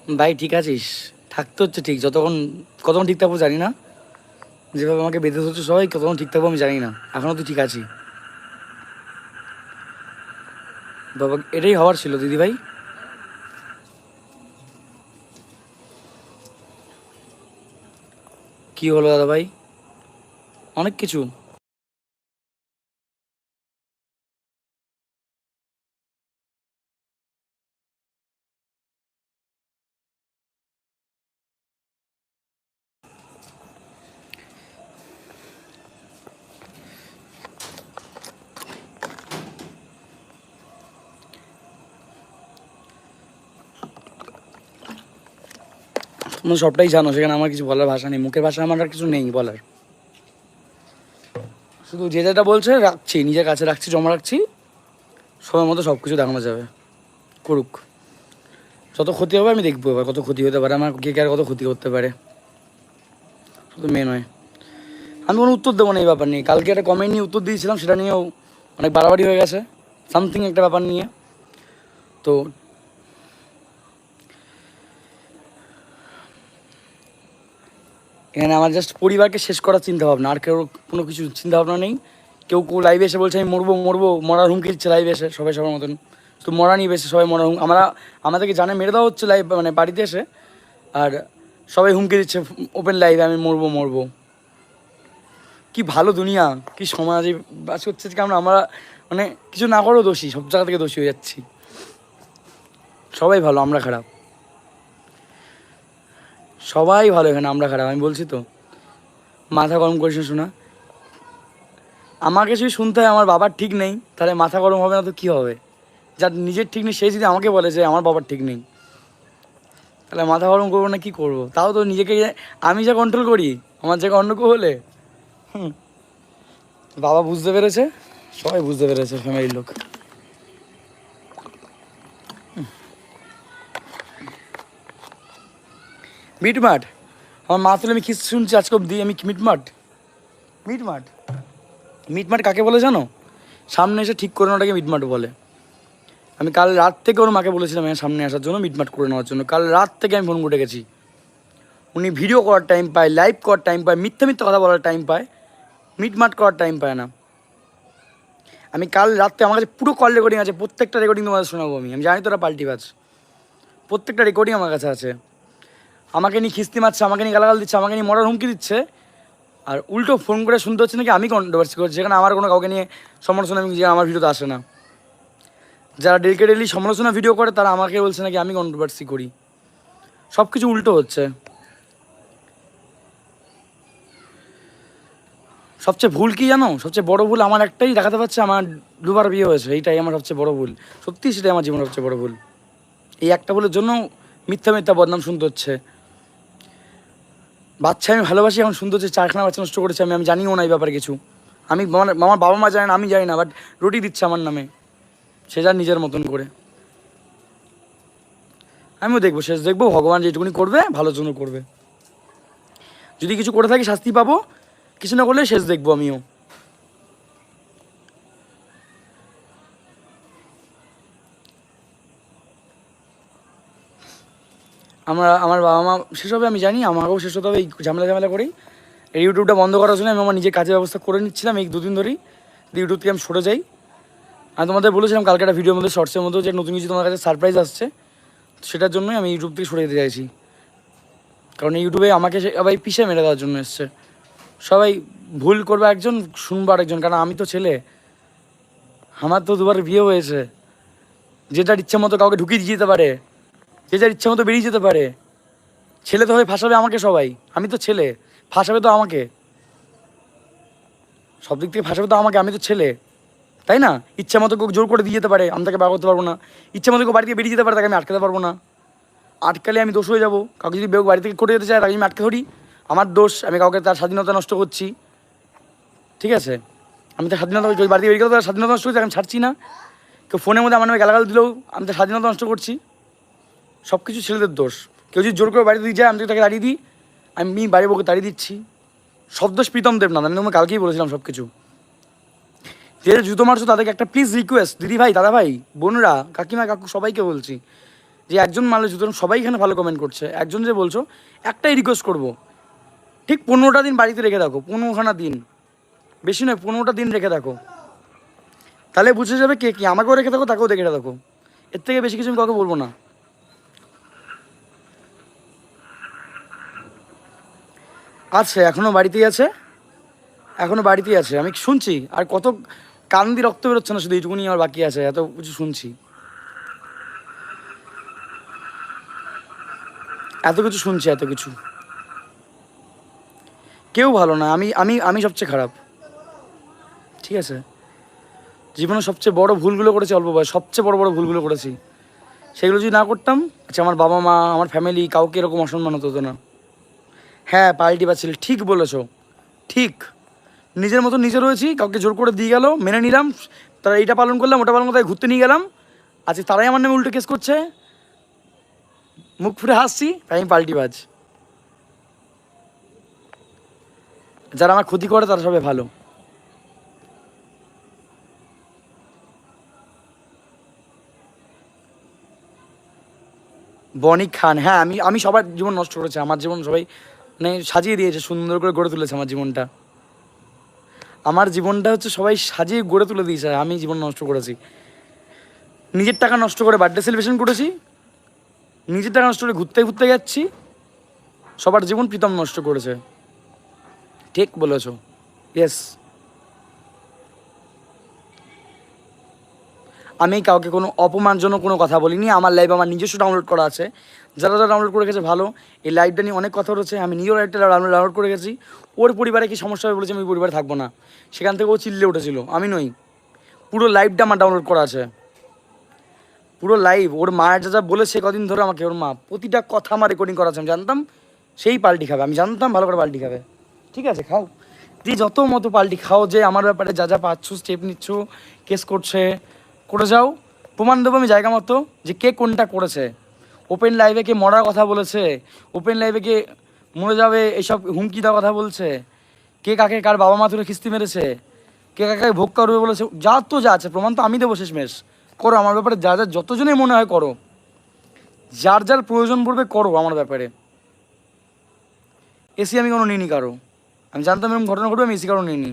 ভাই ঠিক আছিস? থাকতে হচ্ছে ঠিক, কতক্ষণ ঠিক থাকবো জানি না। যেভাবে আমাকে বেঁধে ধরছে সবাই, কতক্ষণ ঠিক থাকবো আমি জানি না। এখনও তো ঠিক আছি বাবা, এটাই হওয়ার ছিল দিদি ভাই। কি হলো দাদা ভাই? অনেক কিছু। তোমরা সবটাই জানো, সেখানে আমার কিছু বলার ভাষা নেই, মুখের ভাষা আমার আর কিছু নেই বলার। শুধু যে যেটা বলছে রাখছি, নিজের কাছে রাখছি, জমা রাখছি। সময় মতো সব কিছু দেখানো যাবে, করুক। যত ক্ষতি হবে আমি দেখবো, এবার কত ক্ষতি হতে পারে আমার, কে কে আর কত ক্ষতি করতে পারে। শুধু মেয়ে নয়, আমি কোনো উত্তর দেবো না এই ব্যাপার নিয়ে। কালকে একটা কমেন্ট নিয়ে উত্তর দিয়েছিলাম, সেটা নিয়েও অনেক বাড়াবাড়ি হয়ে গেছে, সামথিং একটা ব্যাপার নিয়ে। তো এখানে আমার জাস্ট পরিবারকে শেষ করার চিন্তা ভাবনা, আর কেউ কোনো কিছু চিন্তা ভাবনা নেই। কেউ লাইভে এসে বলছে আমি মরবো মরবো, মরার হুমকি দিচ্ছে লাইভে এসে, সবাই সবার মতন। তো মরা নিয়ে বেশি সবাই মরার আমাদেরকে জানে মেরে দেওয়া হচ্ছে লাইভ, মানে বাড়িতে এসে। আর সবাই হুমকি দিচ্ছে ওপেন লাইভে আমি মরবো মরবো। কি ভালো দুনিয়া, কি সমাজে বাস করছে, কারণ আমরা মানে কিছু না করেও দোষী, সব জায়গা থেকে দোষী হয়ে যাচ্ছি। সবাই ভালো, আমরা খারাপ। সবাই ভালো, এখানে আমরা খারাপ, আমি বলছি তো। মাথা গরম করিস না শোনা। আমাকে যদি শুনতে হয় আমার বাবার ঠিক নেই, তাহলে মাথা গরম হবে না তো কী হবে? যার নিজের ঠিক নেই সে যদি আমাকে বলে যে আমার বাবার ঠিক নেই, তাহলে মাথা গরম করবো না, কি করবো? তাও তো নিজেকে আমি যা কন্ট্রোল করি, আমার জায়গায় অন্য কেউ হলে। হুম। বাবা বুঝতে পেরেছে, সবাই বুঝতে পেরেছে, ফ্যামিলির লোক। মিটমাট, আমার মা তুলে আমি কিস শুনছি আজকে অব্দি, আমি মিটমাট। মিটমাট, মিটমাট কাকে বলে জানো? সামনে এসে ঠিক করে নেওয়াটাকে মিটমাট বলে। আমি কাল রাত থেকে ওর মাকে বলেছিলাম সামনে আসার জন্য, মিটমাট করে নেওয়ার জন্য। কাল রাত থেকে আমি ফোন করে গেছি। উনি ভিডিও করার টাইম পায়, লাইভ করার টাইম পায়, মিথ্যা মিথ্যা কথা বলার টাইম পায়, মিটমাট করার টাইম পায় না। আমি কাল রাত্রে আমার কাছে পুরো কল রেকর্ডিং আছে, প্রত্যেকটা রেকর্ডিং তোমাদের শোনাবো। আমি জানি তোরা পাল্টিবাজ, প্রত্যেকটা রেকর্ডিং আমার কাছে আছে। আমাকে নিয়ে খিস্তি মারছে, আমাকে নিয়ে গালাগাল দিচ্ছে, আমাকে নিয়ে মরার হুমকি দিচ্ছে। আর উল্টো ফোন করে শুনতে হচ্ছে নাকি আমি কন্ট্রোভার্সি করছি, যেখানে আমার কোনো কাউকে নিয়ে সমালোচনা আমি আমার ভিডিওতে আসে না। যারা ডেলি সমালোচনা ভিডিও করে তারা আমাকে বলছে নাকি আমি কন্ট্রোভার্সি করি। সব কিছু উল্টো হচ্ছে। সবচেয়ে ভুল কি জানো? সবচেয়ে বড় ভুল আমার একটাই, দেখাতে পাচ্ছে আমার দুবার বিয়ে হয়েছে, এইটাই আমার সবচেয়ে বড় ভুল। সত্যি সেটাই আমার জীবনের সবচেয়ে বড় ভুল। এই একটা ভুলের জন্য মিথ্যা মিথ্যা বদনাম শুনতে হচ্ছে। বাচ্চা আমি ভালোবাসি, এখন শুনতে হচ্ছে 4খানা বাচ্চা নষ্ট করেছে। আমি জানিও না এই ব্যাপারে কিছু। আমার বাবা মা জানে না, আমি জানি না, বাট রুটি দিচ্ছে আমার নামে, সে যার নিজের মতন করে। আমিও দেখবো, শেষ দেখবো, ভগবান যেটুকুনি করবে ভালোর জন্য করবে। যদি কিছু করে থাকি শাস্তি পাবো, কিছু না করলে শেষ দেখবো আমিও। আমার বাবা মা শেষ হবে আমি জানি, আমাকেও শেষ হতে হবে এই ঝামেলা করেই। এই ইউটিউবটা বন্ধ করার জন্য আমি আমার নিজের কাজের ব্যবস্থা করে নিচ্ছিলাম এই দুদিন ধরেই, ইউটিউব থেকে আমি সরে যাই। আমি তোমাদের বলেছিলাম কালকে একটা ভিডিওর মধ্যে, শর্টসের মধ্যে, যে নতুন কিছু তোমার কাছে সারপ্রাইজ আসছে। সেটার জন্যই আমি ইউটিউব থেকে সরে যেতে চাইছি, কারণ ইউটিউবে আমাকে সবাই পিছিয়ে মেরে দেওয়ার জন্য এসছে। সবাই ভুল করবে একজন, শুনবো আরেকজন। কারণ আমি তো ছেলে, আমার তো দুবার বিয়ে হয়েছে। যে যার ইচ্ছা মতো কাউকে ঢুকিয়ে দিয়ে যেতে পারে, যে যার ইচ্ছা মতো বেরিয়ে যেতে পারে। ছেলে তো হয়ে ফাঁসাবে আমাকে সবাই, আমি তো ছেলে, ফাঁসাবে তো আমাকে, সব দিক থেকে ফাঁসাবে তো আমাকে, আমি তো ছেলে, তাই না? ইচ্ছা মতো কেউ জোর করে দিয়ে যেতে পারে, আমি তাকে বার করতে পারবো না। ইচ্ছা মতো কেউ বাড়ি থেকে বেরিয়ে যেতে পারে, তাকে আমি আটকাতে পারবো না। আটকালে আমি দোষ হয়ে যাবো। কাউকে যদি বাড়ি থেকে করে যেতে চায়, তাকে আমি আটকে ধরি, আমার দোষ, আমি কাউকে তার স্বাধীনতা নষ্ট করছি। ঠিক আছে, আমি তার স্বাধীনতা, বাড়ি থেকে বেরিয়ে গেলেও তার স্বাধীনতা নষ্ট করছি, আমি ছাড়ছি না। কেউ ফোনের মধ্যে আমার নামে গালাগাল দিলেও আমি তার স্বাধীনতা নষ্ট করছি। সব কিছু ছেলেদের দোষ। কেউ যদি জোর করে বাড়িতে দিয়ে যায়, আমি তাকে তাড়িয়ে দিই, আমি বাড়ির বউকে তাড়িয়ে দিচ্ছি। সব দোষ প্রীতম দেবনাথ, আমি তোমাকে কালকেই বলেছিলাম সব কিছু। যে জুতো মারছো তাদেরকে একটা প্লিজ রিকোয়েস্ট, দিদি ভাই, দাদা ভাই, বোনরা, কাকিমা, কাকু, সবাইকে বলছি, যে একজন মানুষ যখন সবাই এখানে ভালো কমেন্ট করছে, একজন যে বলছো, একটাই রিকোয়েস্ট করবো, ঠিক 15টা দিন বাড়িতে রেখে দেখো, 15খানা দিন, বেশি নয়, 15টা দিন রেখে দেখো, তাহলে বুঝে যাবে কে কি। আমাকেও রেখে থাকো, তাকেও দেখে দেখো, এর থেকে বেশি কিছু আমি কাউকে বলবো না। আছে, এখনও বাড়িতেই আছে, এখনও বাড়িতেই আছে, আমি শুনছি। আর কত কান দিয়ে রক্ত বেরোচ্ছে না, শুধু এইটুকুনি আমার বাকি আছে, এত কিছু শুনছি, এত কিছু শুনছি, এত কিছু। কেউ ভালো না, আমি আমি আমি সবচেয়ে খারাপ, ঠিক আছে। জীবনে সবচেয়ে বড় ভুলগুলো করেছি অল্প বয়স, সবচেয়ে বড় বড় ভুলগুলো করেছি। সেগুলো যদি না করতাম, আচ্ছা, আমার বাবা মা, আমার ফ্যামিলি, কাউকে এরকম অসম্মান হতো না। হ্যাঁ, পাল্টি বাচ্ছিল, ঠিক বলেছো, ঠিক। নিজের মতো নিজে রয়েছি, কাউকে জোর করে দিয়ে গেল, মেনে নিলাম, তারা এইটা পালন করলাম, ওটা পালন করে ঘুরতে নিয়ে গেলাম, আজকে তারাই আমার নামে উল্টো কেস করছে, মুখ ফুটে হাসছি, তাই আমি পাল্টিবাজ। যারা আমার ক্ষতি করে তারা সবাই ভালো। বনিক খান, হ্যাঁ, আমি আমি সবার জীবন নষ্ট করেছি, আমার জীবন সবাই মানে সাজিয়ে দিয়েছে, সুন্দর করে গড়ে তুলেছে আমার জীবনটা। আমার জীবনটা হচ্ছে সবাই সাজিয়ে গড়ে তুলে দিয়েছে, আমি জীবন নষ্ট করেছি। নিজের টাকা নষ্ট করে বার্থডে সেলিব্রেশন করেছি, নিজের টাকা নষ্ট করে ঘুরতে ঘুরতে যাচ্ছি, সবার জীবন প্রীতম নষ্ট করেছে। ঠিক বলেছো, ইয়েস। আমি কাউকে কোনো অপমানজনক কোনো কথা বলিনি, আমার লাইভ আমার নিজস্ব ডাউনলোড করা আছে, যারা যারা ডাউনলোড করে গেছে ভালো। এই লাইভটা নিয়ে অনেক কথা রয়েছে, আমি নিজেও লাইভটা ডাউনলোড করে গেছি। ওর পরিবারে কি সমস্যা হবে বলেছে, আমি পরিবারে থাকবো না, সেখান থেকে ও চিল্লে উঠেছিল, আমি নই। পুরো লাইভটা আমার ডাউনলোড করা আছে, পুরো লাইভ। ওর মায়ের যা যা বলেছে কদিন ধরে আমাকে, ওর মা প্রতিটা কথা আমার রেকর্ডিং করা আছে, আমি জানতাম সেই পাল্টি খাবে, আমি জানতাম ভালো করে পাল্টি খাবে। ঠিক আছে, খাও, তুই যত মতো পাল্টি খাও, যে আমার ব্যাপারে যা যা পাচ্ছ, স্টেপ নিচ্ছ, কেস করছে, করে যাও, প্রমাণ দেবো আমি জায়গা মতো যে কে কোনটা করেছে। ওপেন লাইভে কে মরার কথা বলেছে, ওপেন লাইভে কে মরে যাবে এইসব হুমকি দেওয়ার কথা বলছে, কে কাকে কার বাবা মা তুলে খিস্তি মেরেছে, কে কাকে ভোগ করবে বলেছে, যা তো যা আছে প্রমাণ তো আমি দেবো শেষমেশ। করো আমার ব্যাপারে যা যা যতজনেই মনে হয় করো, যার যার প্রয়োজন পড়বে করো আমার ব্যাপারে। এসি আমি কোনো নিইনি কারো, আমি জানতাম এরকম ঘটনা ঘটবে, আমি এসি কারো নিইনি।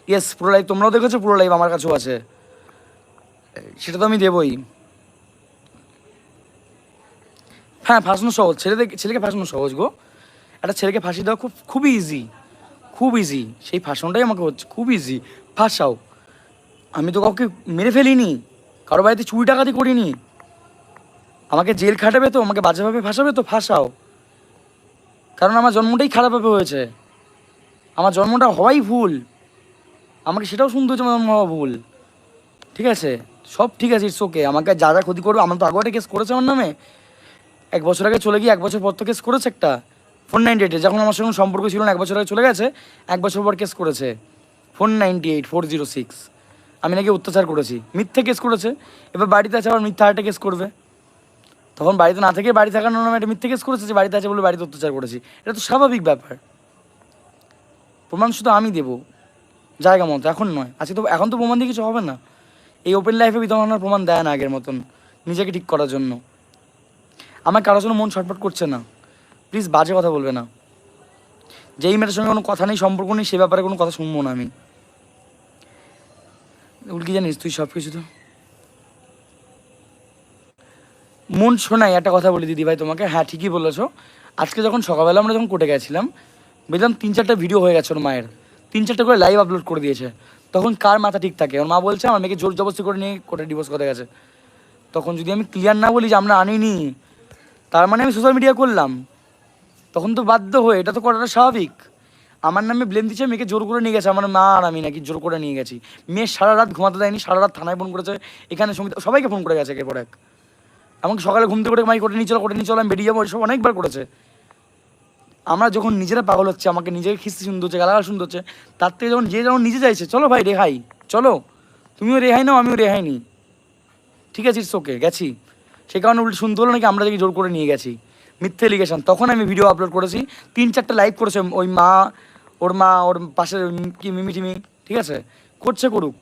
ইয়েস, পুরো লাইভ তোমরাও দেখেছো, পুরো লাইভ আমার কাছেও আছে, সেটা তো আমি দেবই। হ্যাঁ, ফাঁসানো সহজ, ছেলেকে ফাঁসানো সহজ গো। একটা ছেলেকে ফাঁসি দেওয়া খুবই ইজি, খুব ইজি, সেই ফাঁসানোটাই আমাকে হচ্ছে খুব ইজি। ফাঁসাও, আমি তো কাউকে মেরে ফেলিনি, কারো বাড়িতে চুরি ডাকাতি করিনি, আমাকে জেল খাটাবে তো, আমাকে বাজেভাবে ফাঁসাবে তো, ফাঁসাও। কারণ আমার জন্মটাই খারাপভাবে হয়েছে, আমার জন্মটা হওয়াই ভুল, আমাকে সেটাও শুনতে হচ্ছে আমার জন্ম হওয়া ভুল। ঠিক আছে, সব ঠিক আছে, ইটস ওকে। আমাকে যা যা ক্ষতি করবে, আমার তো আগে একটা কেস করেছে আমার নামে, 1 বছর আগে চলে গিয়ে 1 বছর পর তো কেস করেছে একটা 498, যখন আমার সঙ্গে সম্পর্ক ছিল না, 1 বছর আগে চলে গেছে, 1 বছর পর কেস করেছে 498 406। আমি নাকি অত্যাচার করেছি, মিথ্যে কেস করেছে। এবার বাড়িতে আছে, আবার মিথ্যা একটা কেস করবে, তখন বাড়িতে না থেকে বাড়ি থাকার নামে একটা মিথ্যে কেস করেছে যে বাড়িতে আছে বলে বাড়িতে অত্যাচার করেছি, এটা তো স্বাভাবিক ব্যাপার। প্রমাণ শুধু আমি দেবো জায়গা মতো, এখন নয়, আজকে তো, এখন তো প্রমাণ দিয়ে কিছু হবে না। এই ওপেন লাইফে বিতরণের প্রমাণ দেয় না আগের মতন নিজেকে ঠিক করার জন্য। আমার কারোর জন্য মন ছটফট করছে না, প্লিজ বাজে কথা বলবে না। যেই মেয়েটার সঙ্গে কোনো কথা নেই, সম্পর্ক নেই, সে ব্যাপারে কোনো কথা শুনবো না আমি। উল্কি জানিস তুই সব কিছু তো মন শোনাই। একটা কথা বলি দিদি ভাই তোমাকে, হ্যাঁ ঠিকই বলেছো। আজকে যখন সকালবেলা আমরা যখন কোর্টে গেছিলাম, বুঝলাম 3-4টা ভিডিও হয়ে গেছে ওর মায়ের, 3-4টা করে লাইভ আপলোড করে দিয়েছে। তখন কার মাথা ঠিক থাকে? ওর মা বলছে আমার মেয়েকে জোর জবরদস্তি করে নিয়ে কোর্টে ডিভোর্স করে গেছে। তখন যদি আমি ক্লিয়ার না বলি যে আমরা আনিনি, তার মানে আমি সোশ্যাল মিডিয়া করলাম, তখন তো বাধ্য হয়ে এটা তো করাটা স্বাভাবিক। আমার নামে ব্লেম দিচ্ছে মেয়েকে জোর করে নিয়ে গেছে, আমার মা আর আমি নাকি জোর করে নিয়ে গেছি। মেয়ে সারা রাত ঘুমাতে দেয়নি, সারা রাত থানায় ফোন করেছে, এখানে সঙ্গীত সবাইকে ফোন করে গেছে একের পর এক। এমনকি সকালে ঘুম থেকে মাই কোর্টে নিয়ে চলো, কোর্টে নিয়ে চলো, আমি বেরিয়ে যাবো, এসব অনেকবার করেছে। আমরা যখন নিজেরা পাগল হচ্ছে, আমাকে নিজেকে খিস্তি শুনতে হচ্ছে, গালাগাল শুনতে হচ্ছে, তার থেকে যখন যে যখন নিজে চাইছে চলো ভাই রেহাই, চলো তুমিও রেহাই নাও, আমিও রেহাই নিই, ঠিক আছে ইটস ওকে, গেছি। সেই কারণে উল্টো শুনতে হলো নাকি আমরা দেখি জোর করে নিয়ে গেছি, মিথ্যে এলিগেশন। তখন আমি ভিডিও আপলোড করেছি, 3-4টা লাইভ করেছে ওই মা, ওর পাশের কি মিমি টিমি, ঠিক আছে, করছে করুক,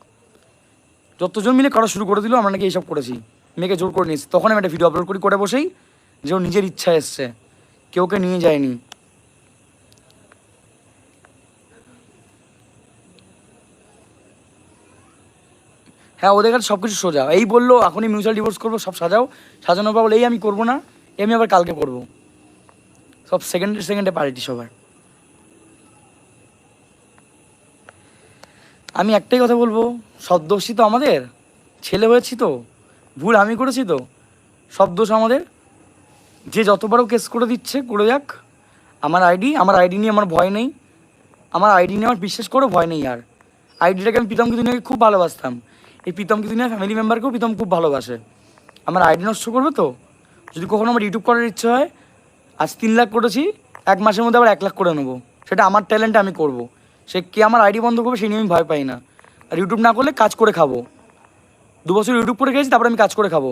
যতজন মিলে করা শুরু করে দিল, আমরা নাকি এইসব করেছি, মেয়েকে জোর করে নিয়েছি। তখন আমি একটা ভিডিও আপলোড করি করে বসেই, যে ও নিজের ইচ্ছা এসছে, কেউ ওকে নিয়ে যায়নি। হ্যাঁ, ওদের কাছে সব কিছু সোজা। এই বললো এখনই মিউচুয়াল ডিভোর্স করবো, সব সাজাও, সাজানোর পর বলে এই আমি করবো না, আমি আবার কালকে করবো। সব সেকেন্ডে সেকেন্ডে পাল্টি সবার। আমি একটাই কথা বলবো, সব দোষই তো আমাদের, ছেলে হয়েছি তো, ভুল আমি করেছি তো, সব দোষ আমাদের। যে যতবারও কেস করে দিচ্ছে করে যাক, আমার আইডি নিয়ে আমার ভয় নেই, আমার আইডি নিয়ে আমার বিশ্বাস করো ভয় নেই আর। আইডিটাকে আমি প্রীতমকে দুনিয়াকে খুব ভালোবাসতাম, এই প্রীতমকে দুনিয়া ফ্যামিলি মেম্বারকেও প্রীতম খুব ভালোবাসে। আমার আইডি নষ্ট করবে তো? যদি কখনো আমার ইউটিউব করার ইচ্ছে হয়, আজ 3 লাখ করেছি, 1 মাসের মধ্যে আবার 1 লাখ করে নেবো, সেটা আমার ট্যালেন্টে আমি করব। সে কে আমার আইডি বন্ধ করবে সেই নিয়ে আমি ভয় পাই না। আর ইউটিউব না করলে কাজ করে খাবো। 2 বছর ইউটিউব করে খেয়েছি, তারপরে আমি কাজ করে খাবো।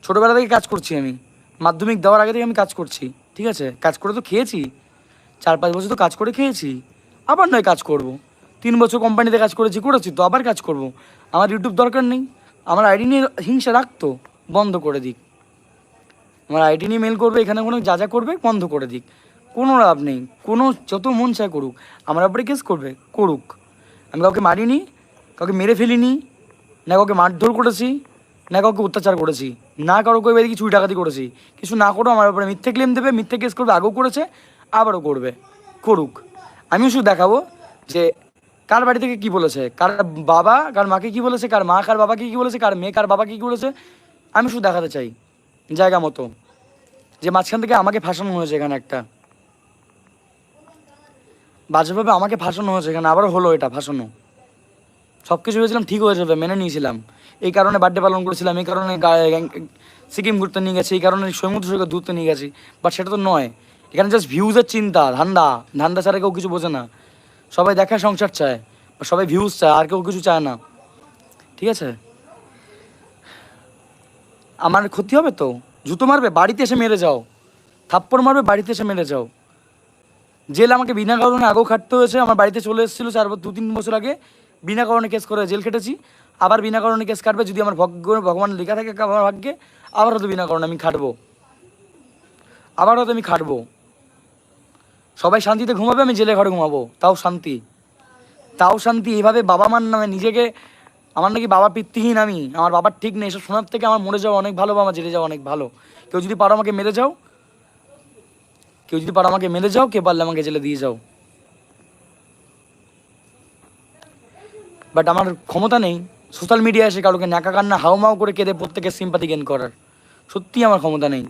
ছোটোবেলা থেকে কাজ করছি আমি, মাধ্যমিক দেওয়ার আগে থেকে আমি কাজ করছি, ঠিক আছে? কাজ করে তো খেয়েছি, 4-5 বছর তো কাজ করে খেয়েছি, আবার নয় কাজ করব। 3 বছর কোম্পানিতে কাজ করেছি তো আবার কাজ করব। আমার ইউটিউব দরকার নেই, আমার আইডি নিয়ে হিংসা রাখতো, বন্ধ করে দিক। আমার আইডি নিয়ে মেল করবে, এখানে কোনো যা যা করবে বন্ধ করে দিক, কোনো লাভ নেই। কোনো যত মন চায় করুক, আমার উপরে কেস করবে করুক। আমি কাউকে মারিনি, কাউকে মেরে ফেলিনি, না কাউকে মারধর করেছি, না কাউকে অত্যাচার করেছি, না কারো কেউ এদিকে চুরি ডাকাতি করেছি। কিছু না করেও আমার উপরে মিথ্যে ক্লেম দেবে, মিথ্যে কেস করবে, আগেও করেছে আবারও করবে, করুক। আমিও শুধু দেখাবো যে কার বাড়ি থেকে কী বলেছে, কার বাবা কার মাকে কী বলেছে, কার মা কার বাবাকে কী বলেছে, কার মেয়ে কার বাবাকে কী বলেছে। আমি শুধু দেখাতে চাই জায়গা মতো যে মাঝখান থেকে আমাকে ফাঁসানো হয়েছে এখানে, একটা বাজেভাবে আমাকে ফাঁসানো হয়েছে এখানে, আবারও হলো এটা ফাঁসানো। সব কিছু ভেবেছিলাম ঠিক হয়ে যাবে, মেনে নিয়েছিলাম, এই কারণে বার্থডে পালন করেছিলাম, এই কারণে সিকিম ঘুরতে নিয়ে গেছি, এই কারণে সমুদ্র সৈকত ঘুরতে নিয়ে গেছি। বাট সেটা তো নয়, এখানে জাস্ট ভিউজের চিন্তা, ধান্দা ধান্দা ছাড়া কেউ কিছু বোঝে না। সবাই দেখা সংসার চায়, সবাই ভিউজ চায়, আর কেউ কিছু চায় না, ঠিক আছে? আমার ক্ষতি হবে তো, জুতো মারবে বাড়িতে এসে মেরে যাও, থাপ্পড় মারবে বাড়িতে এসে মেরে যাও। জেল আমাকে বিনা কারণে আগেও খাটতে হয়েছে, আমার বাড়িতে চলে এসেছিলো 2-3 বছর আগে, বিনা কারণে কেস করে জেল খেটেছি, আবার বিনা কারণে কেস কাটবে যদি আমার ভগবান লেখা থাকে আমার ভাগ্যে, আবার হয়তো বিনা কারণে আমি খাটবো, আবার হয়তো আমি খাটবো। সবাই শান্তিতে ঘুমাবে, আমি জেলে ঘরে ঘুমাবো, তাও শান্তি, তাও শান্তি। এইভাবে বাবা মার নামে নিজেকে, আমার নাকি বাবা পিতৃহীন, আমি আমার বাবার ঠিক নেই, এসব শোনার থেকে আমার মরে যাওয়া অনেক ভালো বা আমার জেলে যাওয়া অনেক ভালো। কেউ যদি পারো আমাকে মেরে যাও, কেউ যদি পারো আমাকে মেরে যাও, কে পারলে আমাকে জেলে দিয়ে যাও, বাট আমার ক্ষমতা নেই সোশ্যাল মিডিয়া এসে কারোকে ন্যাকা কান্না হাউমাউ করে কেঁদে প্রত্যেকের সিম্পাথি গেন করার। সত্যি আমার ক্ষমতা নেই,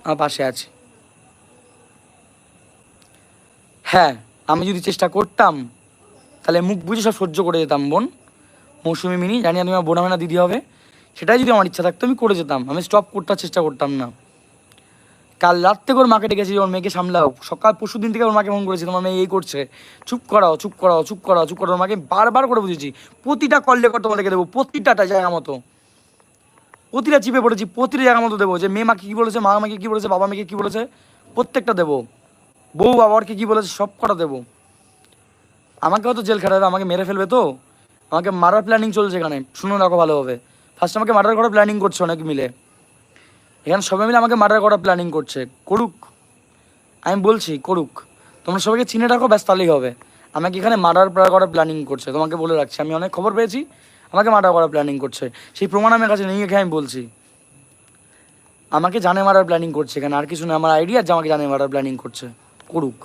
আমার পাশে আছে। হ্যাঁ, আমি যদি চেষ্টা করতাম তাহলে মুখ বুঝে সব সহ্য করে যেতাম। বোন মৌসুমি মিনি, জানি তুমি আমার বোন হবে না দিদি হবে, সেটাই যদি আমার ইচ্ছা থাকতো আমি করে যেতাম, আমি স্টপ করতে চেষ্টা করতাম না। কাল রাত থেকে ওর মাকে ডেকেছি, ওর মেয়েকে সামলাও। সকাল পরশু দিন থেকে ওর মাকে ফোন করেছি, তোমার মেয়ে এই করছে, চুপ করাও চুপ করাও চুপ করাও চুপ করাও। ওর মাকে বারবার করে বুঝেছি, প্রতিটা কল রেকর্ড তোমাদেরকে দেবো, প্রতিটাটা জায়গা মতো, প্রতিটা চিপে পড়েছি, প্রতিটা জায়গা মতো দেবো, যে মেয়ে মাকে কী বলেছে, মা আমাকে কী বলেছে, বাবা মেয়েকে কী বলেছে, প্রত্যেকটা দেবো। বউ বাবারকে কী বলেছে সব কটা দেবো। আমাকে হয়তো জেল খাটাবে, আমাকে মেরে ফেলবে তো, আমাকে মারার প্ল্যানিং চলছে এখানে, শুনো রাখো ভালোভাবে। ফার্স্ট আমাকে মার্ডার করার প্ল্যানিং করছে অনেক মিলে, এখানে সবাই মিলে আমাকে মার্ডার করার প্ল্যানিং করছে, করুক, আমি বলছি করুক, তোমরা সবাইকে চিনে রাখো, ব্যাস তাহলেই হবে। আমাকে এখানে মার্ডার করার প্ল্যানিং করছে, তোমাকে বলে রাখছি, আমি অনেক খবর পেয়েছি আমাকে মার্ডার করার প্ল্যানিং করছে, সেই প্রমাণ আমার কাছে নিয়ে গিয়ে আমি বলছি। আমাকে জানে মারার প্ল্যানিং করছে এখানে, আর কিছু না, আমার আইডিয়া যে আমাকে জানে মারার প্ল্যানিং করছে, করুক,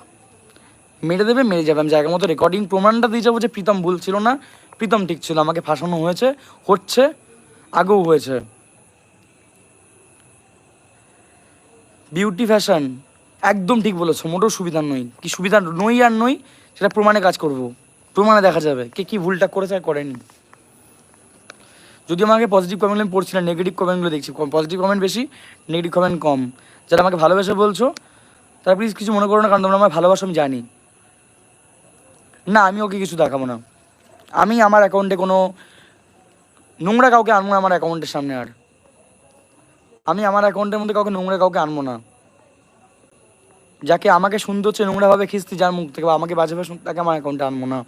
মেরে দেবে মেরে যাবে। আমি জায়গা মতো রেকর্ডিং প্রমাণটা দিয়ে যাবো যে প্রীতম ভুল ছিল না, প্রীতম ঠিক ছিল, আমাকে ফাঁসানো হয়েছে, হচ্ছে, আগেও হয়েছে। বিউটি ফ্যাশন একদম ঠিক বলেছো, মোটেও সুবিধার নই, কি সুবিধা নই আর নই সেটা প্রমাণে কাজ করব, প্রমাণে দেখা যাবে কে কী ভুলটা করেছে আর করেনি। যদি আমাকে পজিটিভ কমেন্ট আমি পড়ছি না, নেগেটিভ কমেন্টগুলো দেখছি, পজিটিভ কমেন্ট বেশি, নেগেটিভ কমেন্ট কম। যারা আমাকে ভালোবেসে বলছো তারা প্লিজ কিছু মনে করো না, কারণ তোমরা আমার ভালোবাসো আমি জানি। না, আমি ওকে কিছু দেখাবো না, আমি আমার অ্যাকাউন্টে কোনো নোংরা কাউকে আনবো না আমার অ্যাকাউন্টের সামনে, আর আমি আমার অ্যাকাউন্টের মধ্যে কাউকে নোংরা কাউকে আনবো না। যাকে আমাকে সুন্দর হচ্ছে নোংরাভাবে খিস্তি যার মুখ থেকে, বা আমাকে বাজেভাবে শুনতে, তাকে আমার অ্যাকাউন্টে আনবো না।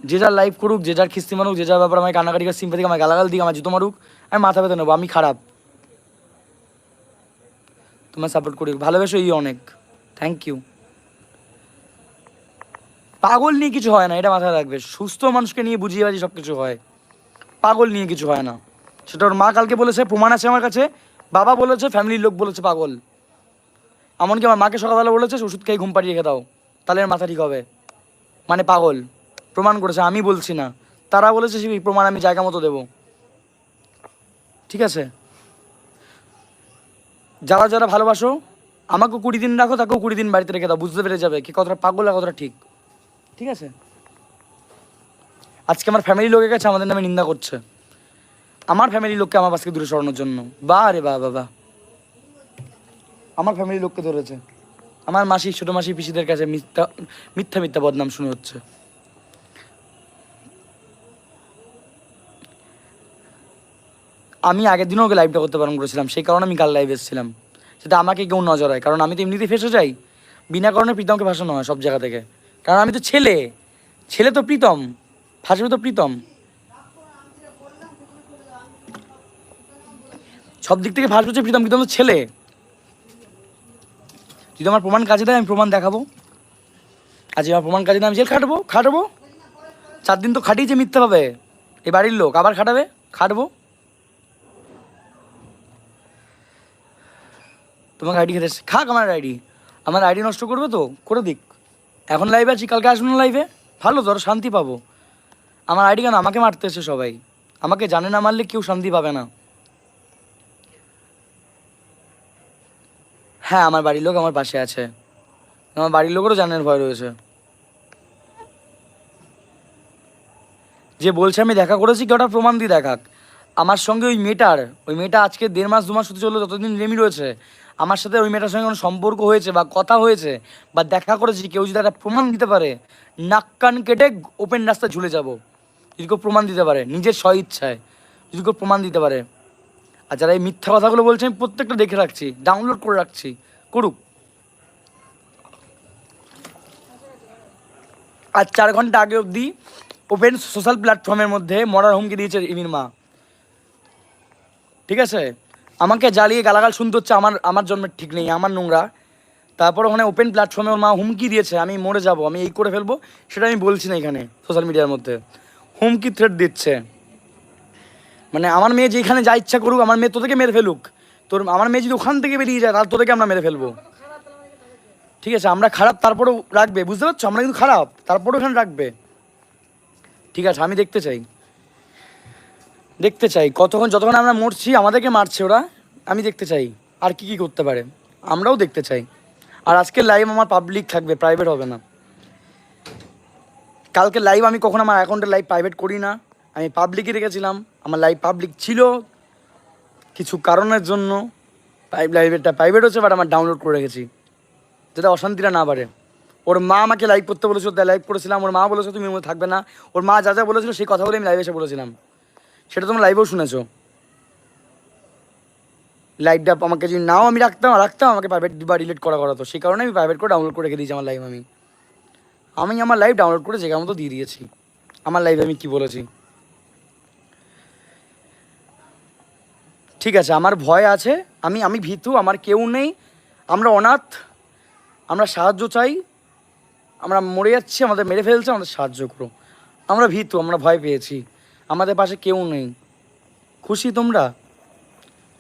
যে যার লাইভ করুক, যে যার খিস্তি মারুক, যে যার ব্যাপার আমায় কান্নাকাটি করে সিম্পাথি আমায় গালাগাল দিক, আমার জুতো মারুক, আমি মাথা ব্যথা নেবো, আমি খারাপ, তোমার সাপোর্ট করি, ভালোবেসো এই অনেক, থ্যাংক ইউ। পাগল নিয়ে কিছু হয় না, এটা মাথায় রাখবে। সুস্থ মানুষকে নিয়ে বুঝিয়ে বাজি সব কিছু হয়, পাগল নিয়ে কিছু হয় না। সেটা ওর মা কালকে বলেছে, প্রমাণ আছে আমার কাছে, বাবা বলেছে, ফ্যামিলির লোক বলেছে পাগল। এমনকি আমার মাকে সকালবেলা বলেছে ওষুধ খেয়ে ঘুম পাড়িয়ে রেখে দাও, তাহলে এর মাথা ঠিক হবে, মানে পাগল। প্রমাণ করেছে, আমি বলছি না, তারা বলেছে, সেই প্রমাণ আমি জায়গা মতো দেবো, ঠিক আছে? যারা যারা ভালোবাসো, আমাকেও 20 দিন রাখো, তাকেও 20 দিন বাড়িতে রেখে দাও, বুঝতে পেরে যাবে কি কতটা পাগল আর কতটা ঠিক, ঠিক আছে? আজকে আমার ফ্যামিলি লোকের কাছে আমাদের নামে নিন্দা করছে, আমার ফ্যামিলির লোককে আমার পাশে দূরে সরানোর জন্য। বা রে বা বাবা, আমার ফ্যামিলির লোককে ধরেছে, আমার মাসি, ছোটো মাসি, পিসিদের কাছে মিথ্যা মিথ্যা মিথ্যা বদনাম শুনে হচ্ছে। আমি আগের দিনও ওকে লাইভটা করতে বারণ করেছিলাম, সেই কারণে আমি কাল লাইভ এসেছিলাম, সেটা আমাকে কেউ নজর হয়, কারণ আমি তো এমনিতেই ফেসে যাই, বিনা কারণে প্রীতমকে ভাসানো হয় সব জায়গা থেকে, কারণ আমি তো ছেলে, ছেলে তো প্রীতম, ফাঁসবে তো প্রীতম, সব দিক থেকে ফাঁসবে হচ্ছে প্রীতম, প্রীতম তো ছেলে। যদি আমার প্রমাণ কাজে দেয় আমি প্রমাণ দেখাবো, আজ আমার প্রমাণ কাজে দেয় আমি জেল খাটবো, খাটবো 4 দিন তো খাটিয়েছে মিথ্যা পাবে, এই বাড়ির লোক আবার খাটাবে, খাটবো। তোমাকে আইডি খেতে খাক, আমার আইডি নষ্ট করবে তো করে দিক, এখন লাইভে আছি, কালকে আসবো না লাইভে, ভালো ধরো শান্তি পাবো। আমার আইডি কেন, আমাকে মারতে এসে সবাই, আমাকে জানে না মারলে কেউ শান্তি পাবে না। হ্যাঁ, আমার বাড়ির লোক আমার পাশে আছে, আমার বাড়ির লোকেরও জানের ভয় রয়েছে। যে বলছে আমি দেখা করেছি, কি ওটা প্রমাণ দিয়ে দেখাক। আমার সঙ্গে ওই মেয়েটা আজকে 1.5 মাস 2 মাস হতে চললো, যতদিন রেমি রয়েছে আমার সাথে ওই মেয়েটার সঙ্গে কোনো সম্পর্ক হয়েছে বা কথা হয়েছে বা দেখা করেছি, কেউ যদি একটা প্রমাণ দিতে পারে, নাক কান কেটে ওপেন রাস্তায় ঝুলে যাব, যদি কেউ প্রমাণ দিতে পারে নিজের স্ব ইচ্ছায়, যদি কেউ প্রমাণ দিতে পারে। আর যারা এই মিথ্যা কথাগুলো বলছে আমি প্রত্যেকটা দেখে রাখছি, ডাউনলোড করে রাখছি, করুক। আর 4 ঘন্টা আগে অবধি ওপেন সোশ্যাল প্ল্যাটফর্মের মধ্যে মরার হুমকি দিয়েছে রিমির মা, ঠিক আছে? আমাকে জ্বালিয়ে গালাগাল শুনতে হচ্ছে, আমার আমার জন্মের ঠিক নেই, আমার নোংরা। তারপর ওখানে ওপেন প্ল্যাটফর্মে ওর মা হুমকি দিয়েছে, আমি মরে যাব, আমি এই করে ফেলবো, সেটা আমি বলছি না এখানে সোশ্যাল মিডিয়ার মধ্যে, হুমকি থ্রেট দিচ্ছে। মানে আমার মেয়ে যেখানে যা ইচ্ছা করুক, আমার মেয়ে তোদেরকে মেরে ফেলুক, আমার মেয়ে যদি ওখান থেকে বেরিয়ে যায় তাহলে তোদেরকে আমরা মেরে ফেলবো, ঠিক আছে? আমরা খারাপ তারপরেও রাখবে, বুঝতে পারছো? আমরা কিন্তু খারাপ তারপরেও এখানে রাখবে, ঠিক আছে? আমি দেখতে চাই কতক্ষণ, যতক্ষণ আমরা মরছি আমাদেরকে মারছে ওরা, আমি দেখতে চাই আর কি কি করতে পারে, আমরাও দেখতে চাই। আর আজকের লাইভ আমার পাবলিক থাকবে, প্রাইভেট হবে না। কালকে লাইভ আমি কখন আমার অ্যাকাউন্টে লাইভ প্রাইভেট করি না, আমি পাবলিকই রেখেছিলাম। আমার লাইভ পাবলিক ছিল কিছু কারণের জন্য, লাইভেরটা প্রাইভেট হচ্ছে, বাট আমার ডাউনলোড করে রেখেছি যাতে অশান্তিটা না বাড়ে। ওর মা আমাকে লাইভ করতে বলেছিল, তাই লাইভ করেছিলাম। ওর মা বলেছে তুমি ওর মধ্যে থাকবে না, ওর মা যা যা বলেছিল সেই কথা বলে আমি লাইভে এসে বলেছিলাম, সেটা তোমরা লাইভেও শুনেছো। লাইভটা আমাকে যদি নাও আমি রাখতাম আমাকে প্রাইভেট বা ডিলিট করা তো, সেই কারণে আমি প্রাইভেট করে ডাউনলোড করে রেখে দিয়েছি আমার লাইভ। আমি আমার লাইভ ডাউনলোড করে জায়গা মতো দিয়ে দিয়েছি, আমার লাইভে আমি কি বলেছি, ঠিক আছে? আমার ভয় আছে, আমি ভীতু, আমার কেউ নেই, আমরা অনাথ, আমরা সাহায্য চাই, আমরা মরে যাচ্ছি, আমাদের মেরে ফেলছে, আমাদের সাহায্য করো। আমরা ভীতু, আমরা ভয় পেয়েছি, আমাদের পাশে কেউ নেই। খুশি তোমরা?